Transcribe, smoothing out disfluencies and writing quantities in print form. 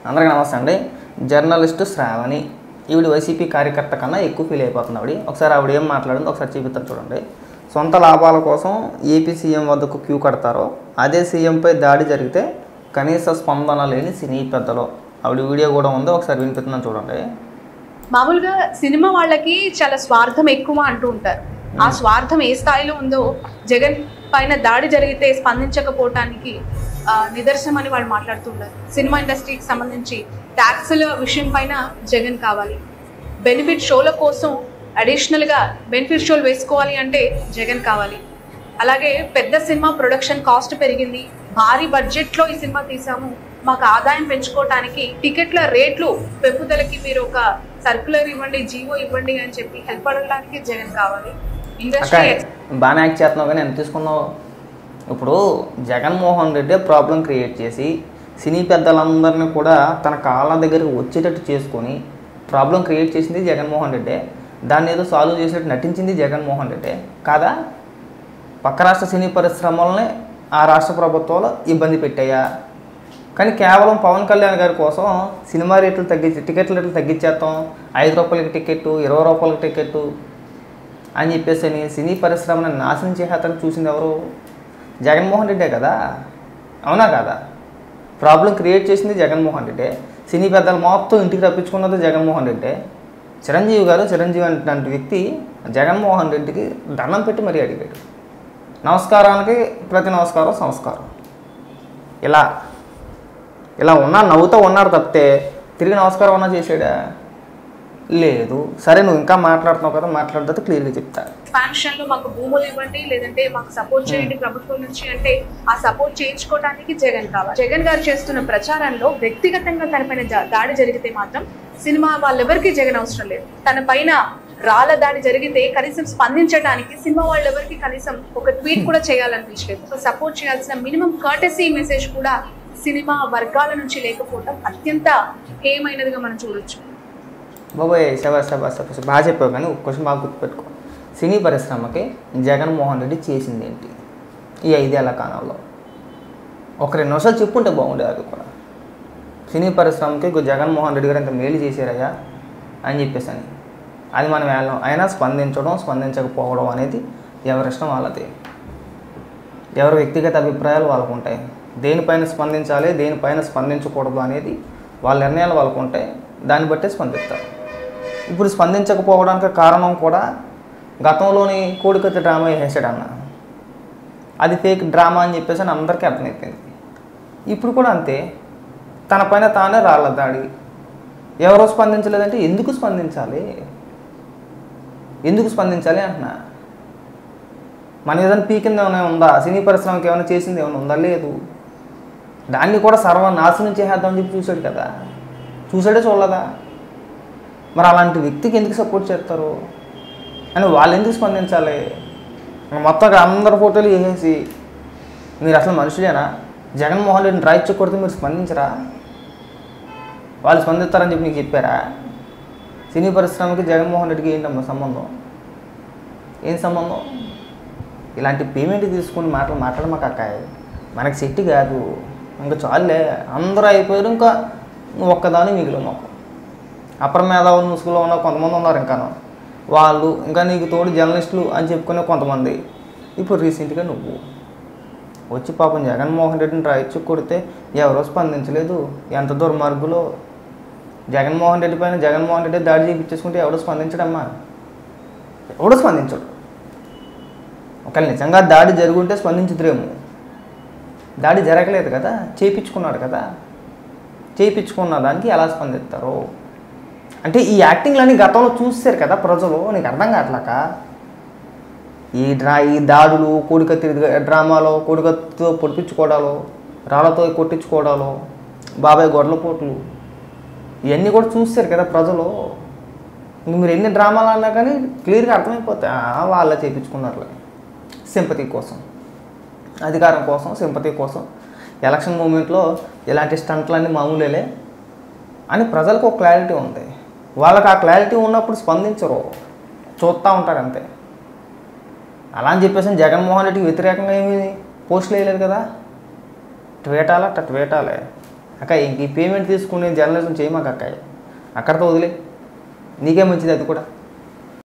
అందరికీ నమస్తే అండి. జర్నలిస్టు శ్రావణి ఈవిడ వైసీపీ కార్యకర్త కన్నా ఎక్కువ ఫీల్ అయిపోతుంది. ఒకసారి ఆవిడ ఏం మాట్లాడిందో ఒకసారి చూపిస్తాను చూడండి. సొంత లాభాల కోసం ఏపీ సీఎం వద్దకు క్యూ కడతారో అదే సీఎంపై దాడి జరిగితే కనీస స్పందన లేని సినీ పెద్దలు. ఆవిడ వీడియో కూడా ఉందో ఒకసారి వినిపిస్తున్నాను చూడండి. మామూలుగా సినిమా వాళ్ళకి చాలా స్వార్థం ఎక్కువ అంటూ ఉంటారు. ఆ స్వార్థం ఏ స్థాయిలో ఉందో జగన్ పైన దాడి జరిగితే స్పందించకపోవటానికి నిదర్శనం అని వాళ్ళు మాట్లాడుతున్నారు. సినిమా ఇండస్ట్రీకి సంబంధించి ట్యాక్సుల విషయం పైన జగన్ కావాలి, బెనిఫిట్ షోల కోసం అడిషనల్గా బెనిఫిట్ షోలు వేసుకోవాలి అంటే జగన్ కావాలి. అలాగే పెద్ద సినిమా ప్రొడక్షన్ కాస్ట్ పెరిగింది, భారీ బడ్జెట్లో ఈ సినిమా తీసాము, మాకు ఆదాయం పెంచుకోవటానికి టికెట్ల రేట్లు పెంపుదలకి మీరు ఒక సర్క్యులర్ ఇవ్వండి, జీవో ఇవ్వండి అని చెప్పి హెల్ప్ అడగడానికి జగన్ కావాలి. ఇండస్ట్రీ బాగా యాక్ట్ చేస్తున్నావు కానీ ఎంత తీసుకున్నావు? ఇప్పుడు జగన్మోహన్ రెడ్డి ప్రాబ్లం క్రియేట్ చేసి సినీ పెద్దలందరినీ కూడా తన కాళ్ళ దగ్గరికి వచ్చేటట్టు చేసుకొని ప్రాబ్లం క్రియేట్ చేసింది జగన్మోహన్ రెడ్డి. దాన్ని ఏదో సాల్వ్ చేసినట్టు నటించింది జగన్మోహన్ రెడ్డి కాదా? పక్క రాష్ట్ర సినీ పరిశ్రమలని ఆ రాష్ట్ర ప్రభుత్వాలు ఇబ్బంది పెట్టాయా? కానీ కేవలం పవన్ కళ్యాణ్ గారి కోసం సినిమా రేట్లు తగ్గించి టికెట్ల రేట్లు తగ్గించేస్తాం, 5 రూపాయలకి టికెట్టు 20 రూపాయలకి టికెట్టు అని చెప్పేసి సినీ పరిశ్రమను నాశనం చేసేతను చూసింది ఎవరు? జగన్మోహన్ రెడ్డే కదా, అవునా కాదా? ప్రాబ్లం క్రియేట్ చేసింది జగన్మోహన్ రెడ్డి. సినీ పెద్దలు మొత్తం ఇంటికి రప్పించుకున్నది జగన్మోహన్ రెడ్డి. చిరంజీవి గారు, చిరంజీవి అంటే వ్యక్తి జగన్మోహన్ రెడ్డికి దండం పెట్టి మరీ అడిగాడు. నమస్కారానికి ప్రతి నమస్కారం సంస్కారం. ఇలా ఇలా నవ్వుతూ ఉన్నాడు తప్పితే తిరిగి నమస్కారం అన్నా చేసాడా? లేదు. సరే నువ్వు ఇంకా మాట్లాడుతున్నావు కదా, మాట్లాడితే క్లియర్గా చెప్తా. ఎక్స్పాన్షన్లో మాకు భూములు ఇవ్వండి, లేదంటే మాకు సపోర్ట్ చేయండి ప్రభుత్వం నుంచి అంటే ఆ సపోర్ట్ చేయించుకోవడానికి జగన్ కావాలి. జగన్ గారు చేస్తున్న ప్రచారంలో వ్యక్తిగతంగా తన పైన దాడి జరిగితే మాత్రం సినిమా వాళ్ళెవరికి జగన్ అవసరం లేదు. తన పైన రాళ్ళ దాడి జరిగితే కనీసం స్పందించడానికి సినిమా వాళ్ళెవరికి కనీసం ఒక ట్వీట్ కూడా చేయాలనిపించలేదు. సపోర్ట్ చేయాల్సిన మినిమం కర్టసీ మెసేజ్ కూడా సినిమా వర్గాల నుంచి లేకపోవడం అత్యంత హేయమైనదిగా మనం చూడొచ్చు. బాబాయ్ శబాస్ బాగా చెప్పావు, కానీ ఒక క్వశ్చన్ బాగా గుర్తుపెట్టుకో. సినీ పరిశ్రమకి జగన్మోహన్ రెడ్డి చేసింది ఏంటి ఈ 5 ఏళ్ల కాలంలో? ఒక 2 నిమిషాలు చెప్పుంటే బాగుండేది. అది కూడా సినీ పరిశ్రమకి జగన్మోహన్ రెడ్డి గారు ఎంత మేలు చేశారయ్యా అని చెప్పేసి అది మనం వెళ్ళాం. అయినా స్పందించకపోవడం అనేది ఎవరిష్టం వాళ్ళది. ఎవరి వ్యక్తిగత అభిప్రాయాలు వాళ్ళకు ఉంటాయి. దేనిపైన స్పందించాలి, దేనిపైన స్పందించకూడదు అనేది వాళ్ళ నిర్ణయాలు వాళ్ళకు ఉంటాయి. దాన్ని బట్టే స్పందిస్తారు. ఇప్పుడు స్పందించకపోవడానికి కారణం కూడా గతంలోని కోడికత్తి డ్రామా వేసాడన్న, అది ఫేక్ డ్రామా అని చెప్పేసి అందరికీ అర్థమైపోయింది. ఇప్పుడు కూడా అంతే, తన పైన తానే రాళ్ళ దాడి. ఎవరో స్పందించలేదంటే ఎందుకు స్పందించాలి? అంటున్నా. మన ఏదైనా పీకింది ఏమైనా ఉందా? సినీ పరిశ్రమకి ఏమైనా చేసింది ఏమైనా ఉందా? లేదు. దాన్ని కూడా సర్వనాశనం చేసేద్దామని చెప్పి చూశాడు కదా, చూసాడే చూడలేదా? మరి అలాంటి వ్యక్తికి ఎందుకు సపోర్ట్ చేస్తారు అని వాళ్ళు ఎందుకు స్పందించాలి? మొత్తం అందరి ఫోటోలు వేసేసి మీరు అసలు మనుషులేనా? జగన్మోహన్ రెడ్డిని రాయిచ్చు కొడితే మీరు స్పందించరా? వాళ్ళు స్పందిస్తారని చెప్పి నీకు చెప్పారా? సినీ పరిశ్రమకి జగన్మోహన్ రెడ్డికి ఏంటమ్మా సంబంధం? ఏం సంబంధం? ఇలాంటి పేమెంట్ తీసుకుని మాట్లాడమాక అక్కాయ, మనకి సెట్ కాదు. ఇంకా చాలులే, అందరూ అయిపోయారు, ఇంకా నువ్వు ఒక్కదాని మిగిలిన ఒక అప్పర్ మేధావులు ముసుగులో ఉన్న కొంతమంది ఉన్నారు. వాళ్ళు ఇంకా నీకు తోడు జర్నలిస్టులు అని చెప్పుకునే కొంతమంది. ఇప్పుడు రీసెంట్గా నువ్వు వచ్చి పాపం జగన్మోహన్ రెడ్డిని రాయిచ్చు కొడితే ఎవరో స్పందించలేదు. ఎంత దుర్మార్గులో! జగన్మోహన్ రెడ్డి పైన జగన్మోహన్ రెడ్డి దాడి చేయించేసుకుంటే ఎవడో స్పందించడమ్మా? ఎవడో స్పందించడు. ఒకవేళ నిజంగా దాడి జరుగుంటే స్పందించుతురేమో. దాడి జరగలేదు కదా, చేయించుకున్నాడు కదా. చేయించుకున్న దానికి ఎలా స్పందిస్తారు? అంటే ఈ యాక్టింగ్లన్నీ గతంలో చూస్తారు కదా ప్రజలు. నీకు అర్థం కావట్లేక ఈ దాడులు, కోడికత్తి డ్రామాలో కోడికత్తితో పొడిపించుకోవడాలు, రాళ్ళతో కొట్టించుకోవడాలు, బాబాయ్ గొడవల పోట్లు, ఇవన్నీ కూడా చూస్తారు కదా ప్రజలు. మీరు ఎన్ని డ్రామాలు అన్నా కానీ క్లియర్గా అర్థమైపోతాయి. వాళ్ళే చేయించుకున్నారు సింపతి కోసం, అధికారం కోసం, సింపతి కోసం. ఎలక్షన్ మూమెంట్లో ఇలాంటి స్టంట్లన్నీ మామూలేలే అని ప్రజలకు ఒక క్లారిటీ ఉంది. వాళ్ళకి ఆ క్లారిటీ ఉన్నప్పుడు స్పందించరు, చూస్తూ ఉంటారు అంతే. అలా అని చెప్పేసి జగన్మోహన్ రెడ్డికి వ్యతిరేకంగా ఏమీ పోస్టులు వేయలేదు కదా. ట్వేటాలే. అక్క ఇంక ఈ పేమెంట్ తీసుకుని జర్నలిజం చేయమాక అక్క, అక్కడితో వదిలే, నీకే మంచిది అది కూడా.